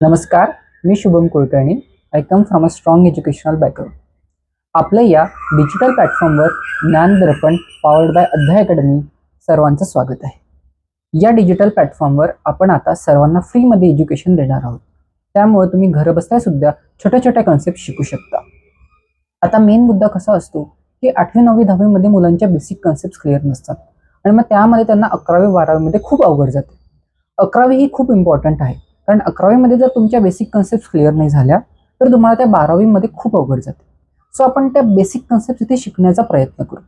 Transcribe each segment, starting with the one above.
नमस्कार, मी Shubham Kulkarni. I come from a strong educational background. आपल्या या डिजिटल प्लॅटफॉर्मवर Gyan Darpan powered by Adhyay academy सर्वांचं स्वागत आहे. या डिजिटल प्लॅटफॉर्मवर आपण आता सर्वांना फ्रीमध्ये एज्युकेशन देणार आहोत. त्यामुळे तुम्ही घर बसल्या सुद्धा छोट्या छोट्या कन्सेप्ट शिकू शकता. आता मेन मुद्दा कसा असतो की 8वी 9वी 10वी मध्ये मुलांच्या बेसिक कन्सेप्ट क्लिअर नसतात आणि मग त्यामध्ये त्यांना 11वी 12वी मध्ये खूप अवघड जाते. 11वी ही खूप इम्पॉर्टंट आहे, कारण 11वी मध्ये जर तुमच्या बेसिक कन्सेप्ट क्लिअर नाही झाल्या तर तुम्हाला त्या 12वी मध्ये खूप अवघड जाते. सो आपण त्या बेसिक कन्सेप्ट इथे शिकण्याचा प्रयत्न करू.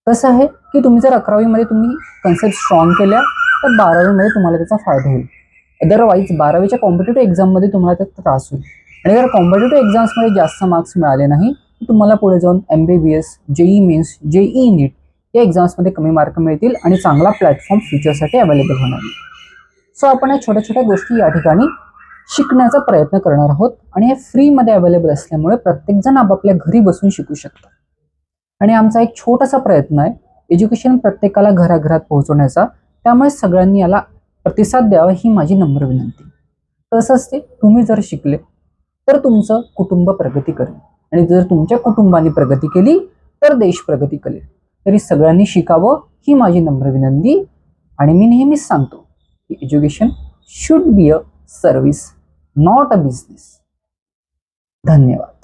कसं आहे की तुम्ही जर 11वी मध्ये तुम्ही कन्सेप्ट स्ट्रॉंग केल्या तर 12वी मध्ये तुम्हाला त्याचा फायदा होईल. अदरवाईज 12वीच्या कॉम्पिटेटिव्ह एक्झाममध्ये तुम्हाला त्याचा त्रास होईल. आणि जर कॉम्पिटेटिव्ह एक्झाम्समध्ये जास्त मार्क्स मिळाले नाही तर तुम्हाला पुढे जाऊन MBBS, JEE मेन्स, JEE नीट या एक्झाम्समध्ये कमी मार्क मिळतील आणि चांगला प्लॅटफॉर्म फ्युचरसाठी अवेलेबल होणार नाही. सो आपण या छोट्या छोट्या गोष्टी या ठिकाणी शिकण्याचा प्रयत्न करणार आहोत आणि हे फ्रीमध्ये अवेलेबल असल्यामुळे प्रत्येकजण आपापल्या घरी बसून शिकू शकतो. आणि आमचा एक छोटासा प्रयत्न आहे एज्युकेशन प्रत्येकाला घराघरात पोहोचवण्याचा. त्यामुळे सगळ्यांनी याला प्रतिसाद द्यावा ही माझी नम्र विनंती. कसं असते, तुम्ही जर शिकले तर तुमचं कुटुंब प्रगती करेल आणि जर तुमच्या कुटुंबाने प्रगती केली तर देश प्रगती करेल. तरी सगळ्यांनी शिकावं ही माझी नम्र विनंती. आणि मी नेहमीच सांगतो की education should be a service, not a business. धन्यवाद.